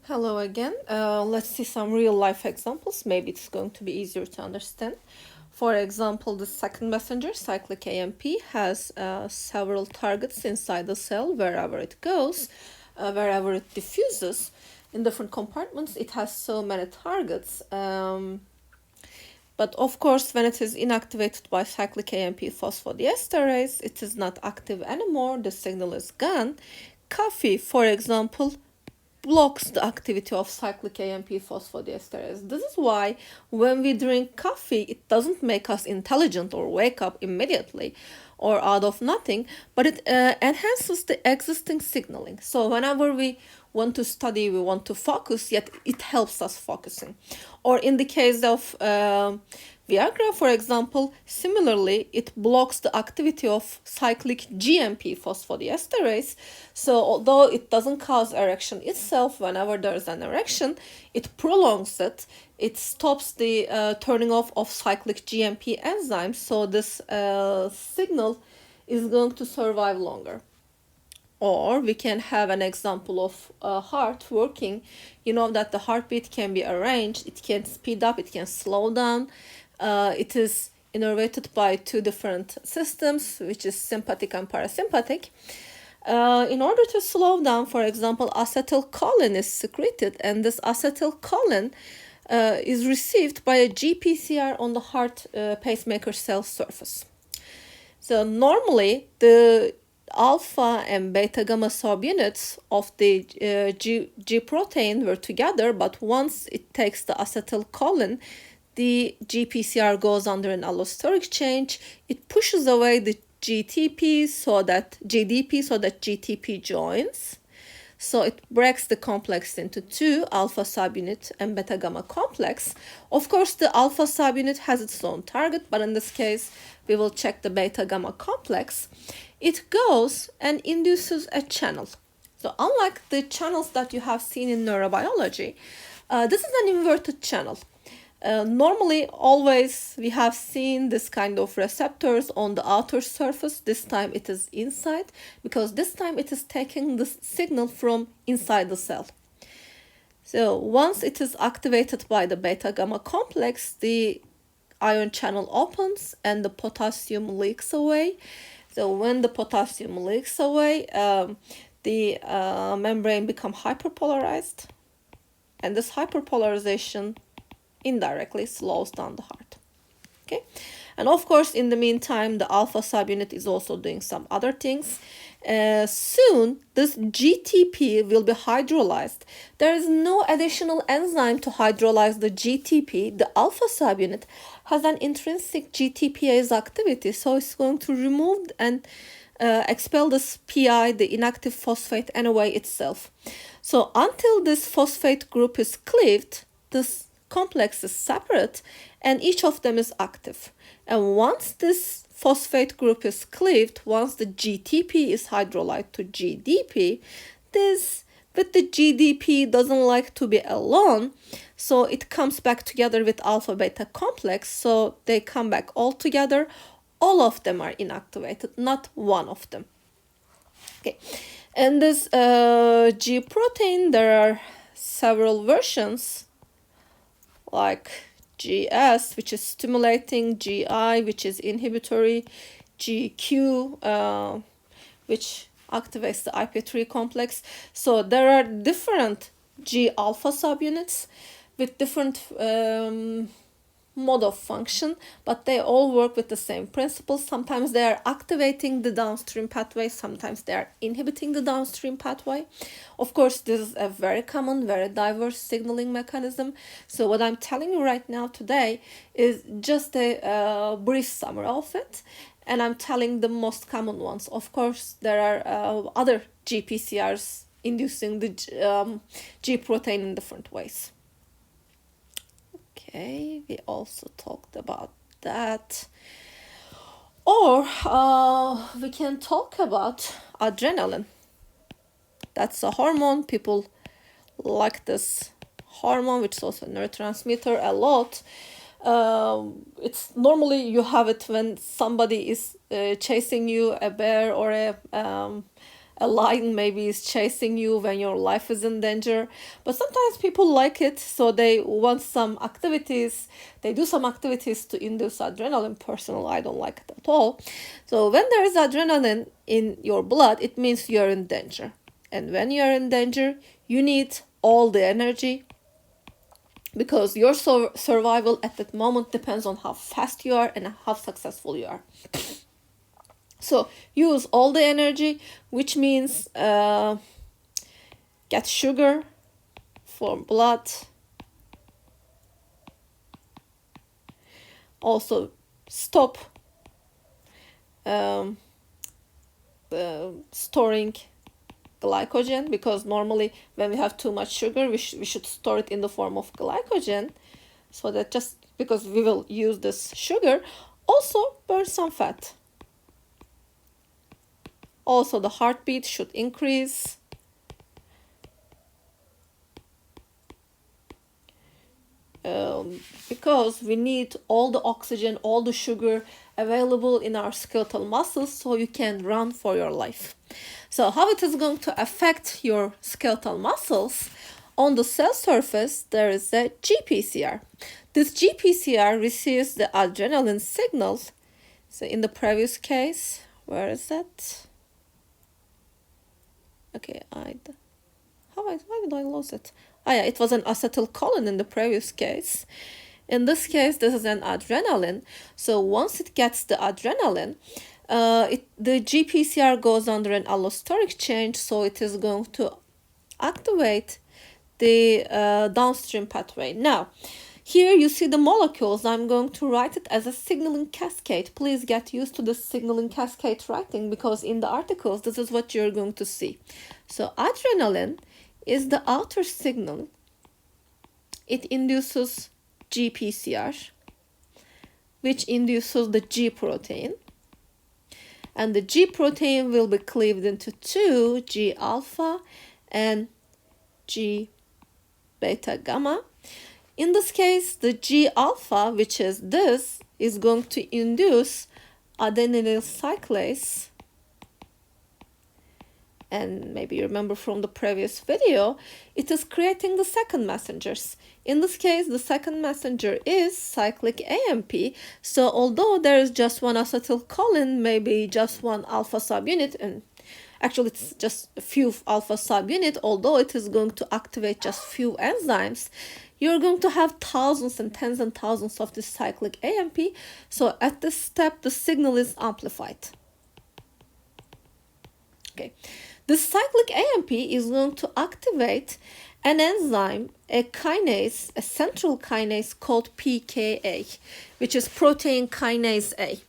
Hello again. Let's see some real life examples. Maybe it's going to be easier to understand. For example, the second messenger, cyclic AMP, has several targets inside the cell wherever it goes, wherever it diffuses. In different compartments, it has so many targets. But of course, when it is inactivated by cyclic AMP phosphodiesterase, it is not active anymore. The signal is gone. Coffee, for example, blocks the activity of cyclic AMP phosphodiesterase. This is why when we drink coffee, it doesn't make us intelligent or wake up immediately or out of nothing, but it enhances the existing signaling. So whenever we want to study, we want to focus, yet it helps us focusing. Or in the case of Viagra, for example, similarly, it blocks the activity of cyclic GMP phosphodiesterase. So although it doesn't cause erection itself, whenever there is an erection, it prolongs it. It stops the turning off of cyclic GMP enzymes. So this signal is going to survive longer. Or we can have an example of a heart working. You know that the heartbeat can be arranged. It can speed up, it can slow down. It is innervated by two different systems, which is sympathetic and parasympathetic. In order to slow down, for example, acetylcholine is secreted, and this acetylcholine is received by a GPCR on the heart pacemaker cell surface. So normally the alpha and beta gamma subunits of the G protein were together, but once it takes the acetylcholine, the GPCR goes under an allosteric change. It pushes away the GDP so that GTP joins. So it breaks the complex into two, alpha subunit and beta gamma complex. Of course, the alpha subunit has its own target, but in this case, we will check the beta gamma complex. It goes and induces a channel. So unlike the channels that you have seen in neurobiology, this is an inverted channel. Normally, always we have seen this kind of receptors on the outer surface. This time it is inside, because this time it is taking the signal from inside the cell. So once it is activated by the beta gamma complex, the ion channel opens and the potassium leaks away. So when the potassium leaks away, the membrane becomes hyperpolarized, and this hyperpolarization indirectly slows down the heart. Okay, and of course, in the meantime, the alpha subunit is also doing some other things. Soon, this GTP will be hydrolyzed. There is no additional enzyme to hydrolyze the GTP. The alpha subunit has an intrinsic GTPase activity, so it's going to remove and expel this PI, the inactive phosphate, anyway itself. So until this phosphate group is cleaved, this complex is separate and each of them is active. And once this phosphate group is cleaved, once the GTP is hydrolyzed to GDP, this with the GDP doesn't like to be alone, so it comes back together with alpha beta complex, so they come back all together. All of them are inactivated, not one of them. Okay, and this G protein, there are several versions, like GS, which is stimulating, GI, which is inhibitory, GQ, which activates the IP3 complex. So there are different G alpha subunits with different mode of function, but they all work with the same principles. Sometimes they are activating the downstream pathway, sometimes they are inhibiting the downstream pathway. Of course, this is a very common, very diverse signaling mechanism. So what I'm telling you right now today is just a brief summary of it, and I'm telling the most common ones. Of course, there are other GPCRs inducing the G protein in different ways. Okay, we also talked about that. Or we can talk about adrenaline. That's a hormone. People like this hormone, which is also a neurotransmitter, a lot. It's normally you have it when somebody is chasing you, a bear or a lion maybe is chasing you when your life is in danger. But sometimes people like it, so they want some activities. They do some activities to induce adrenaline. Personally, I don't like it at all. So when there is adrenaline in your blood, it means you're in danger. And when you're in danger, you need all the energy, because your survival at that moment depends on how fast you are and how successful you are. So use all the energy, which means get sugar from blood. Also stop storing glycogen, because normally when we have too much sugar, we should store it in the form of glycogen, so that just because we will use this sugar. Also burn some fat. Also the heartbeat should increase. Because we need all the oxygen, all the sugar available in our skeletal muscles, so you can run for your life. So how it is going to affect your skeletal muscles? On the cell surface, there is a GPCR. This GPCR receives the adrenaline signals. So in the previous case, where is that? Okay, why did I lose it? Yeah, it was an acetylcholine in the previous case. In this case, this is an adrenaline. So once it gets the adrenaline, the GPCR goes under an allosteric change, so it is going to activate the downstream pathway. Now, here you see the molecules. I'm going to write it as a signaling cascade. Please get used to the signaling cascade writing, because in the articles, this is what you're going to see. So adrenaline is the outer signal. It induces GPCR, which induces the G protein. And the G protein will be cleaved into two, G alpha and G beta gamma. In this case, the G alpha, which is this, is going to induce adenylyl cyclase. And maybe you remember from the previous video, it is creating the second messengers. In this case, the second messenger is cyclic AMP. So although there is just one acetylcholine, maybe just one alpha subunit, and actually it's just a few alpha subunit, although it is going to activate just few enzymes, you're going to have thousands and tens and thousands of this cyclic AMP. So at this step, the signal is amplified. Okay. The cyclic AMP is going to activate an enzyme, a kinase, a central kinase called pKa, which is protein kinase A.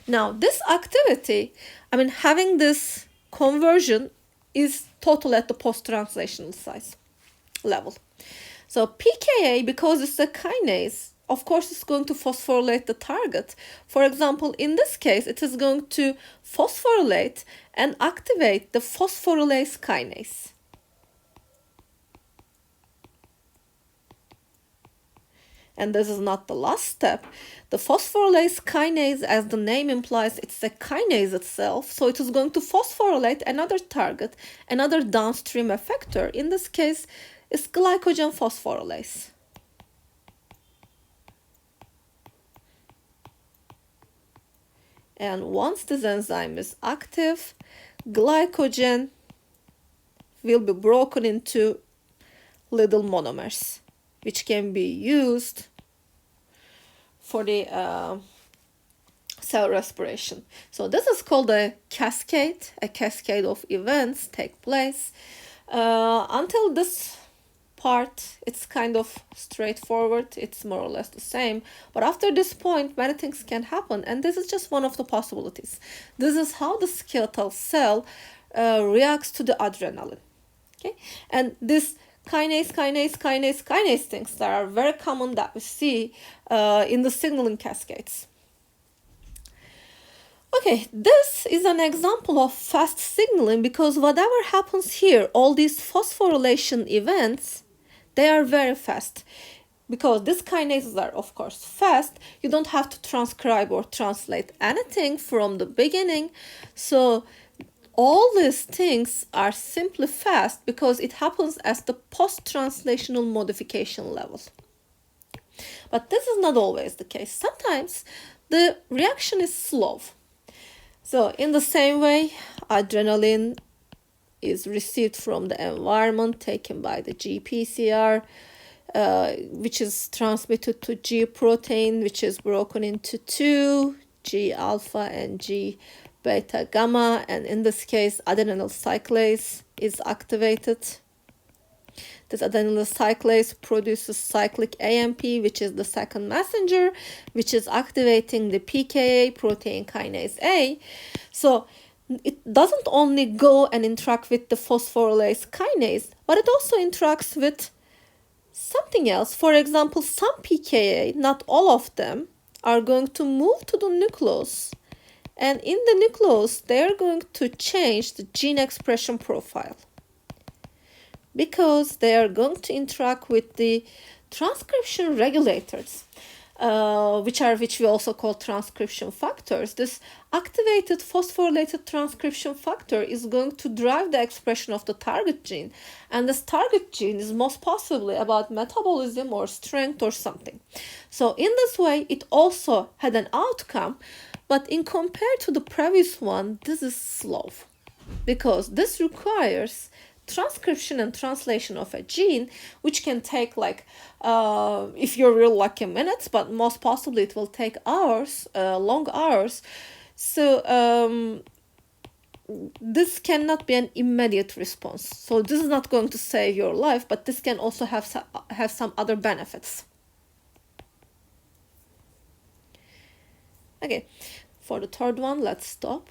Now, this activity, having this conversion is total at the post-translational size level. So pKa, because it's a kinase, of course, it's going to phosphorylate the target. For example, in this case, it is going to phosphorylate and activate the phosphorylase kinase. And this is not the last step. The phosphorylase kinase, as the name implies, it's a kinase itself. So it is going to phosphorylate another target, another downstream effector. In this case, it's glycogen phosphorylase. And once this enzyme is active, glycogen will be broken into little monomers, which can be used for the cell respiration. So this is called a cascade of events take place. Until this part, it's kind of straightforward, it's more or less the same, but after this point many things can happen, and this is just one of the possibilities. This is how the skeletal cell reacts to the adrenaline. Okay, and this kinase things that are very common that we see in the signaling cascades. Okay, this is an example of fast signaling, because whatever happens here, all these phosphorylation events, they are very fast. Because these kinases are, of course, fast, you don't have to transcribe or translate anything from the beginning. So All these things are simply fast because it happens at the post-translational modification level. But this is not always the case. Sometimes the reaction is slow. So in the same way, adrenaline is received from the environment taken by the GPCR, which is transmitted to G protein, which is broken into two, G alpha and G beta gamma, and in this case adenyl cyclase is activated. This adenyl cyclase produces cyclic AMP, which is the second messenger, which is activating the pKa, protein kinase A. So it doesn't only go and interact with the phosphorylase kinase, but it also interacts with something else. For example, some pKa, not all of them, are going to move to the nucleus. And in the nucleus, they're going to change the gene expression profile, because they are going to interact with the transcription regulators, which we also call transcription factors. This activated phosphorylated transcription factor is going to drive the expression of the target gene, and this target gene is most possibly about metabolism or strength or something. So in this way, it also had an outcome, but in compared to the previous one, this is slow, because this requires transcription and translation of a gene, which can take like, if you're real lucky, minutes, but most possibly it will take hours, long hours. So this cannot be an immediate response. So this is not going to save your life, but this can also have some other benefits. Okay, for the third one, let's stop.